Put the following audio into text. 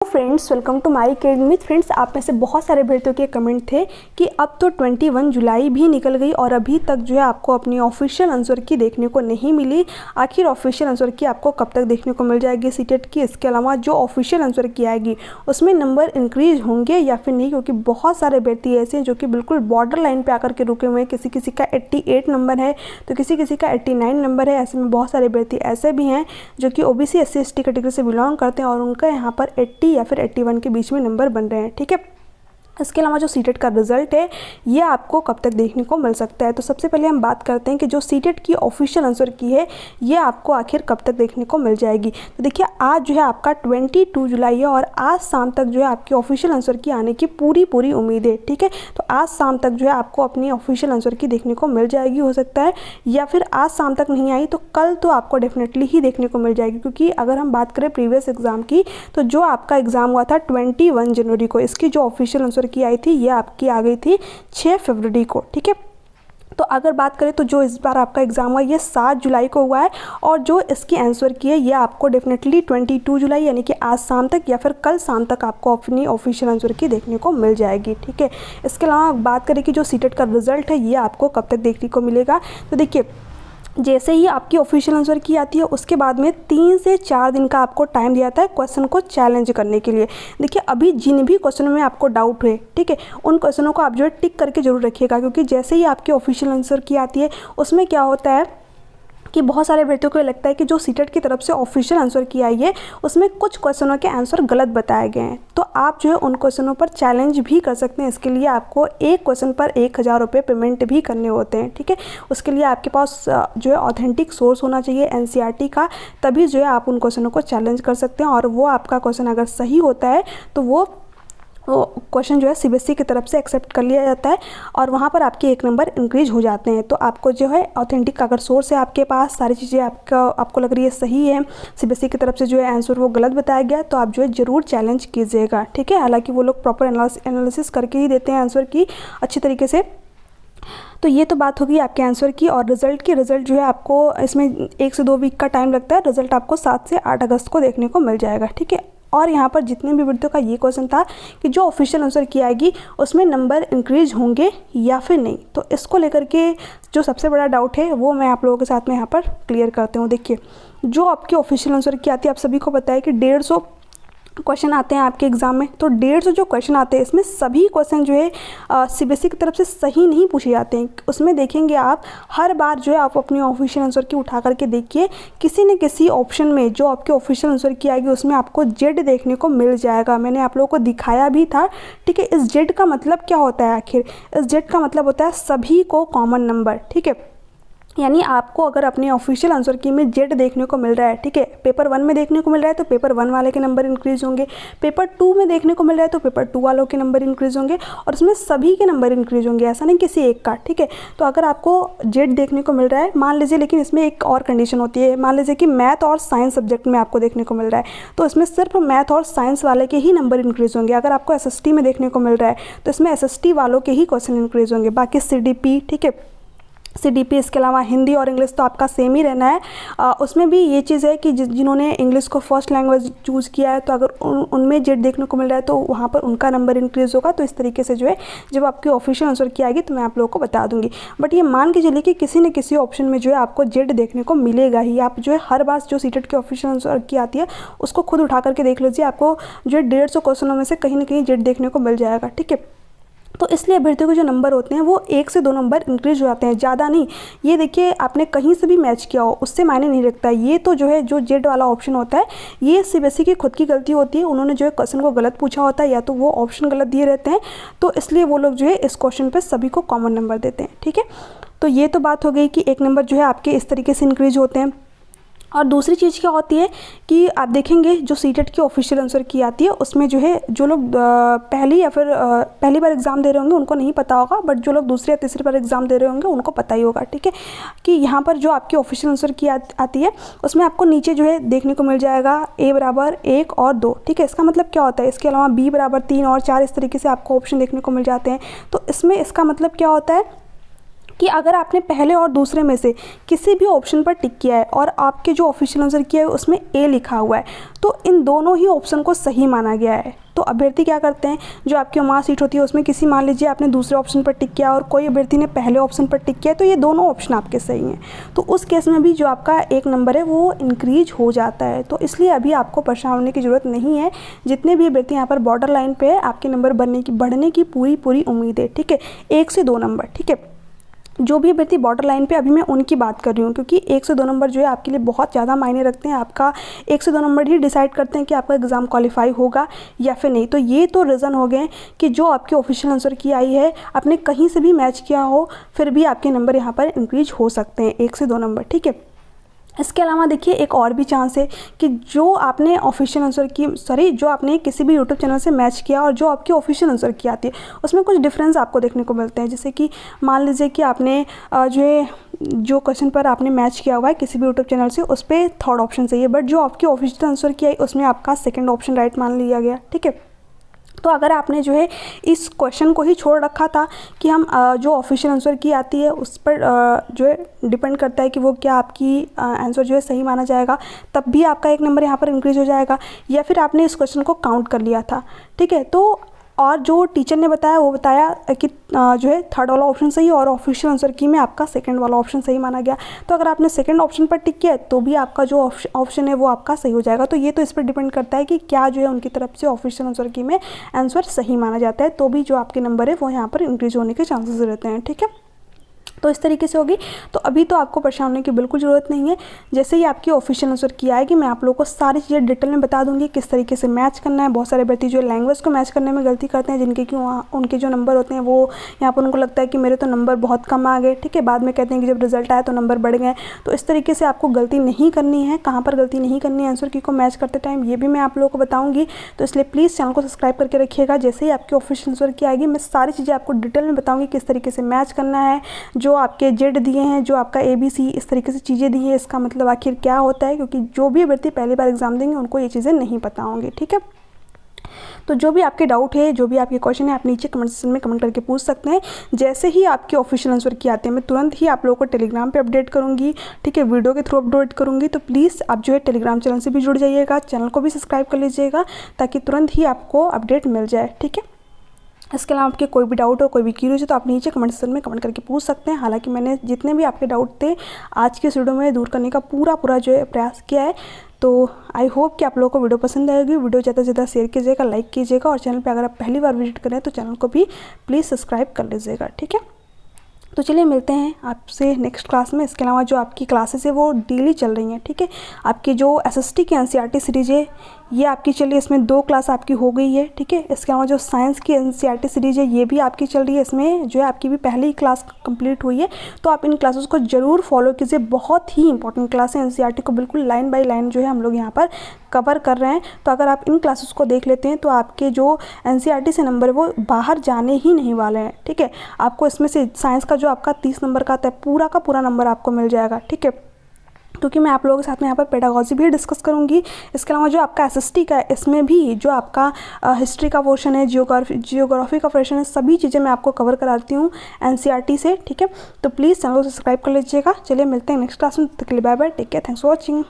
Friends, welcome to my academy. Friends, आप में से बहुत सारे अभ्यर्थियों के कमेंट थे कि अब तो 21 जुलाई भी निकल गई और अभी तक जो है आपको अपनी ऑफिशियल आंसर की देखने को नहीं मिली। आखिर ऑफिशियल आंसर की आपको कब तक देखने को मिल जाएगी सीटेट की? इसके अलावा जो ऑफिशियल आंसर की आएगी उसमें नंबर इंक्रीज होंगे या फिर नहीं? क्योंकि बहुत सारे अभ्यर्थी ऐसे हैं जो कि बिल्कुल बॉर्डर लाइन पर आकर के रुके हुए हैं। किसी किसी का 88 नंबर है तो किसी किसी का 89 नंबर है। ऐसे में बहुत सारे अभ्यर्थी ऐसे भी हैं जो कि ओबीसी SC/ST कैटेगरी से बिलोंग करते हैं और उनका यहाँ पर 80 या फिर 81 के बीच में नंबर बन रहे हैं। ठीक है, इसके अलावा जो सीटेट का रिजल्ट है ये आपको कब तक देखने को मिल सकता है? तो सबसे पहले हम बात करते हैं कि जो सीटेट की ऑफिशियल आंसर की है ये आपको आखिर कब तक देखने को मिल जाएगी। तो देखिए, आज जो है आपका 22 जुलाई है और आज शाम तक जो है आपकी ऑफिशियल आंसर की आने की पूरी उम्मीद है। ठीक है, तो आज शाम तक जो है आपको अपनी ऑफिशियल आंसर की देखने को मिल जाएगी, हो सकता है, या फिर आज शाम तक नहीं आई तो कल तो आपको डेफिनेटली ही देखने को मिल जाएगी। क्योंकि अगर हम बात करें प्रीवियस एग्जाम की तो जो आपका एग्जाम हुआ था 21 जनवरी को, इसकी जो ऑफिशियल आंसर की आई थी ये आपकी आ गई थी 6 फरवरी को। ठीक है, तो अगर बात करें तो जो इस बार आपका एग्ज़ाम हुआ ये 7 जुलाई को हुआ है और जो इसकी आंसर की है ये आपको डेफिनेटली 22 जुलाई यानी कि आज शाम तक या फिर कल शाम तक आपको अपनी ऑफिशियल आंसर की देखने को मिल जाएगी। ठीक है, इसके अलावा बात करें कि जो सीटेट का रिजल्ट है ये आपको कब तक देखने को मिलेगा? तो देखिए, जैसे ही आपकी ऑफिशियल आंसर की आती है उसके बाद में 3 से 4 दिन का आपको टाइम दिया जाता है क्वेश्चन को चैलेंज करने के लिए। देखिए, अभी जिन भी क्वेश्चनों में आपको डाउट हुए, ठीक है, उन क्वेश्चनों को आप जो है टिक करके जरूर रखिएगा। क्योंकि जैसे ही आपकी ऑफिशियल आंसर की आती है उसमें क्या होता है कि बहुत सारे अभ्यर्थियों को लगता है कि जो सीटेट की तरफ से ऑफिशियल आंसर की आई है उसमें कुछ क्वेश्चनों के आंसर गलत बताए गए हैं। तो आप जो है उन क्वेश्चनों पर चैलेंज भी कर सकते हैं। इसके लिए आपको एक क्वेश्चन पर 1000 रुपये पेमेंट भी करने होते हैं। ठीक है, उसके लिए आपके पास जो है ऑथेंटिक सोर्स होना चाहिए NCERT का, तभी जो है आप उन क्वेश्चनों को चैलेंज कर सकते हैं। और वो आपका क्वेश्चन अगर सही होता है तो वो क्वेश्चन जो है CBSE की तरफ से एक्सेप्ट कर लिया जाता है और वहाँ पर आपके 1 नंबर इंक्रीज हो जाते हैं। तो आपको जो है ऑथेंटिक अगर सोर्स है आपके पास, सारी चीज़ें आपको लग रही है सही है, CBSE की तरफ से जो है आंसर वो गलत बताया गया, तो आप जो है ज़रूर चैलेंज कीजिएगा। ठीक है, हालांकि वो लोग प्रॉपर एनालिसिस करके ही देते हैं आंसर की अच्छी तरीके से। तो ये तो बात होगी आपके आंसर की। और रिजल्ट की, रिजल्ट जो है आपको इसमें 1 से 2 वीक का टाइम लगता है। रिजल्ट आपको 7 से 8 अगस्त को देखने को मिल जाएगा। ठीक है, और यहाँ पर जितने भी विद्यार्थियों का ये क्वेश्चन था कि जो ऑफिशियल आंसर की आएगी उसमें नंबर इंक्रीज होंगे या फिर नहीं, तो इसको लेकर के जो सबसे बड़ा डाउट है वो मैं आप लोगों के साथ में यहाँ पर क्लियर करती हूँ। देखिए, जो आपकी ऑफिशियल आंसर की आती है, आप सभी को पता है कि 150 क्वेश्चन आते हैं आपके एग्जाम में। तो 150 जो क्वेश्चन आते हैं इसमें सभी क्वेश्चन जो है CBSE की तरफ से सही नहीं पूछे जाते हैं। उसमें देखेंगे आप हर बार जो है आप अपनी ऑफिशियल आंसर की उठा करके देखिए, किसी न किसी ऑप्शन में जो आपके ऑफिशियल आंसर की आएगी उसमें आपको जेड देखने को मिल जाएगा। मैंने आप लोगों को दिखाया भी था। ठीक है, इस जेड का मतलब क्या होता है? आखिर इस जेड का मतलब होता है सभी को कॉमन नंबर। ठीक है, यानी आपको अगर अपने ऑफिशियल आंसर की में जेड देखने को मिल रहा है, ठीक है, पेपर 1 में देखने को मिल रहा है तो पेपर 1 वाले के नंबर इंक्रीज होंगे, पेपर 2 में देखने को मिल रहा है तो पेपर 2 वालों के नंबर इंक्रीज होंगे और उसमें सभी के नंबर इंक्रीज होंगे, ऐसा नहीं किसी एक का। ठीक है, तो अगर आपको जेड देखने को मिल रहा है, मान लीजिए, लेकिन इसमें एक और कंडीशन होती है, मान लीजिए कि मैथ और साइंस सब्जेक्ट में आपको देखने को मिल रहा है तो इसमें सिर्फ मैथ और साइंस वाले के ही नंबर इंक्रीज होंगे। अगर आपको SST में देखने को मिल रहा है तो इसमें SST वालों के ही क्वेश्चन इंक्रीज होंगे, बाकी CDP, ठीक है, CDP, इसके अलावा हिंदी और इंग्लिश तो आपका सेम ही रहना है। उसमें भी ये चीज़ है कि जिन्होंने इंग्लिश को फर्स्ट लैंग्वेज चूज़ किया है तो अगर उनमें जेड देखने को मिल रहा है तो वहाँ पर उनका नंबर इंक्रीज़ होगा। तो इस तरीके से जो है जब आपकी ऑफिशियल आंसर की आएगी तो मैं आप लोगों को बता दूंगी। बट ये मान के चलिए कि किसी न किसी ऑप्शन में जो है आपको जेड देखने को मिलेगा ही। आप जो है हर बार जो सीटेट की ऑफिशियल आंसर की आती है उसको खुद उठा करके देख लीजिए, आपको जो है 150 क्वेश्चनों में से कहीं ना कहीं जेड देखने को मिल जाएगा। ठीक है, तो इसलिए अभ्यर्थियों के जो नंबर होते हैं वो 1 से 2 नंबर इंक्रीज हो जाते हैं, ज़्यादा नहीं। ये देखिए, आपने कहीं से भी मैच किया हो उससे मायने नहीं रखता। ये तो जो है जो जेड वाला ऑप्शन होता है ये CBSE की खुद की गलती होती है। उन्होंने जो है क्वेश्चन को गलत पूछा होता है या तो वो ऑप्शन गलत दिए रहते हैं, तो इसलिए वो लोग जो है इस क्वेश्चन पर सभी को कॉमन नंबर देते हैं। ठीक है, तो ये तो बात हो गई कि 1 नंबर जो है आपके इस तरीके से इंक्रीज होते हैं। और दूसरी चीज़ क्या होती है कि आप देखेंगे जो सीटेट की ऑफिशियल आंसर की आती है उसमें जो है जो लोग पहली या फिर पहली बार एग्ज़ाम दे रहे होंगे उनको नहीं पता होगा, बट जो लोग दूसरी या तीसरी बार एग्ज़ाम दे रहे होंगे उनको पता ही होगा। ठीक है, कि यहाँ पर जो आपकी ऑफिशियल आंसर की आती है उसमें आपको नीचे जो है देखने को मिल जाएगा A बराबर 1 और 2। ठीक है, इसका मतलब क्या होता है? इसके अलावा B बराबर 3 और 4, इस तरीके से आपको ऑप्शन देखने को मिल जाते हैं। तो इसमें इसका मतलब क्या होता है कि अगर आपने पहले और दूसरे में से किसी भी ऑप्शन पर टिक किया है और आपके जो ऑफिशियल आंसर किया है उसमें ए लिखा हुआ है, तो इन दोनों ही ऑप्शन को सही माना गया है। तो अभ्यर्थी क्या करते हैं, जो आपकी मार्कशीट होती है उसमें किसी, मान लीजिए आपने दूसरे ऑप्शन पर टिक किया और कोई अभ्यर्थी ने पहले ऑप्शन पर टिक किया, तो ये दोनों ऑप्शन आपके सही हैं, तो उस केस में भी जो आपका एक नंबर है वो इंक्रीज हो जाता है। तो इसलिए अभी आपको परेशान होने की ज़रूरत नहीं है। जितने भी अभ्यर्थी यहाँ पर बॉर्डर लाइन पे आपके नंबर बढ़ने की पूरी उम्मीद है, ठीक है, 1 से 2 नंबर, ठीक है। जो भी अभ्यर्थी बॉर्डर लाइन पे, अभी मैं उनकी बात कर रही हूँ, क्योंकि 1 से 2 नंबर जो है आपके लिए बहुत ज़्यादा मायने रखते हैं। आपका 1 से 2 नंबर ही डिसाइड करते हैं कि आपका एग्ज़ाम क्वालिफाई होगा या फिर नहीं। तो ये तो रीज़न हो गए कि जो आपके ऑफिशियल आंसर की आई है, आपने कहीं से भी मैच किया हो, फिर भी आपके नंबर यहाँ पर इंक्रीज हो सकते हैं 1 से 2 नंबर, ठीक है। इसके अलावा देखिए एक और भी चांस है कि जो आपने ऑफिशियल आंसर की, जो आपने किसी भी यूट्यूब चैनल से मैच किया और जो आपकी ऑफिशियल आंसर की आती है उसमें कुछ डिफरेंस आपको देखने को मिलते हैं। जैसे कि मान लीजिए कि आपने जो क्वेश्चन पर आपने मैच किया हुआ है किसी भी यूट्यूब चैनल से, उस पर 3rd ऑप्शन सही है, बट जो आपकी ऑफिशियल आंसर की आई उसमें आपका 2nd ऑप्शन राइट मान लिया गया, ठीक है। तो अगर आपने जो है इस क्वेश्चन को ही छोड़ रखा था कि हम जो ऑफिशियल आंसर की आती है उस पर जो है डिपेंड करता है कि वो क्या आपकी आंसर जो है सही माना जाएगा, तब भी आपका 1 नंबर यहाँ पर इंक्रीज हो जाएगा। या फिर आपने इस क्वेश्चन को काउंट कर लिया था, ठीक है, तो और जो टीचर ने बताया वो बताया कि जो है 3rd वाला ऑप्शन सही और ऑफिशियल आंसर की में आपका 2nd वाला ऑप्शन सही माना गया। तो अगर आपने 2nd ऑप्शन पर टिक किया तो भी आपका जो ऑप्शन है वो आपका सही हो जाएगा। तो ये तो इस पर डिपेंड करता है कि क्या जो है उनकी तरफ से ऑफिशियल आंसर की में आंसर सही माना जाता है, तो भी जो आपके नंबर है वो यहाँ पर इंक्रीज होने के चांसेस रहते हैं, ठीक है। तो इस तरीके से होगी। तो अभी तो आपको परेशान होने की बिल्कुल ज़रूरत नहीं है। जैसे ही आपकी ऑफिशियल आंसर की आएगी मैं आप लोगों को सारी चीज़ें डिटेल में बता दूंगी किस तरीके से मैच करना है। बहुत सारे अभ्यर्थी जो लैंग्वेज को मैच करने में गलती करते हैं, जिनके कि वहाँ उनके जो नंबर होते हैं वो यहाँ पर उनको लगता है कि मेरे तो नंबर बहुत कम आ गए, ठीक है, बाद में कहते हैं कि जब रिजल्ट आया तो नंबर बढ़ गए। तो इस तरीके से आपको गलती नहीं करनी है। कहाँ पर गलती नहीं करनी है आंसर की को मैच करते टाइम, ये भी मैं आप लोगों को बताऊँगी। तो इसलिए प्लीज़ चैनल को सब्सक्राइब करके रखिएगा। जैसे ही आपकी ऑफिशियल आंसर की आएगी मैं सारी चीज़ें आपको डिटेल में बताऊँगी किस तरीके से मैच करना है। जो आपके जेड दिए हैं, जो आपका ABC, इस तरीके से चीज़ें दी हैं, इसका मतलब आखिर क्या होता है, क्योंकि जो भी अभ्यर्थी पहली बार एग्जाम देंगे उनको ये चीज़ें नहीं पता होंगी, ठीक है। तो जो भी आपके डाउट है, जो भी आपके क्वेश्चन है, आप नीचे कमेंट सेक्शन में कमेंट करके पूछ सकते हैं। जैसे ही आपके ऑफिशियल आंसर की आते हैं मैं तुरंत ही आप लोगों को टेलीग्राम पे अपडेट करूंगी, ठीक है, वीडियो के थ्रू अपडेट करूंगी। तो प्लीज़ आप जो है टेलीग्राम चैनल से भी जुड़ जाइएगा, चैनल को भी सब्सक्राइब कर लीजिएगा ताकि तुरंत ही आपको अपडेट मिल जाए, ठीक है। इसके अलावा आपके कोई भी डाउट हो, कोई भी क्यूरीज हो तो आप नीचे कमेंट सेक्शन में कमेंट करके पूछ सकते हैं। हालांकि मैंने जितने भी आपके डाउट थे आज के इस वीडियो में दूर करने का पूरा जो है प्रयास किया है। तो आई होप कि आप लोगों को वीडियो पसंद आएगी। वीडियो ज़्यादा से ज़्यादा शेयर कीजिएगा, लाइक कीजिएगा, और चैनल पे अगर आप पहली बार विजिट करें तो चैनल को भी प्लीज़ सब्सक्राइब कर लीजिएगा, ठीक है। तो चलिए मिलते हैं आपसे नेक्स्ट क्लास में। इसके अलावा जो आपकी क्लासेस है वो डेली चल रही हैं, ठीक है। आपकी जो SST की NCERT सीरीज है ये आपकी चलिए, इसमें 2 क्लास आपकी हो गई है, ठीक है। इसके अलावा जो साइंस की NCERT सीरीज है ये भी आपकी चल रही है, इसमें जो है आपकी भी पहली क्लास कंप्लीट हुई है। तो आप इन क्लासेस को ज़रूर फॉलो कीजिए, बहुत ही इंपॉर्टेंट क्लास है। NCERT को बिल्कुल लाइन बाय लाइन जो है हम लोग यहाँ पर कवर कर रहे हैं। तो अगर आप इन क्लासेस को देख लेते हैं तो आपके जो NCERT से नंबर है वो बाहर जाने ही नहीं वाले हैं, ठीक है। आपको इसमें से साइंस का जो आपका 30 नंबर का आता है पूरा का पूरा नंबर आपको मिल जाएगा, ठीक है। क्योंकि मैं आप लोगों के साथ में यहाँ पर पेडागोजी भी डिस्कस करूँगी। इसके अलावा जो आपका SST का है इसमें भी जो आपका हिस्ट्री का पोर्शन है, जियोग्राफी का पोर्शन है, सभी चीज़ें मैं आपको कवर कराती हूँ NCERT से, ठीक है। तो प्लीज़ चैनल को सब्सक्राइब कर लीजिएगा। चलिए मिलते हैं नेक्स्ट क्लास में, तब तक के लिए bye bye, take care, thanks for watching.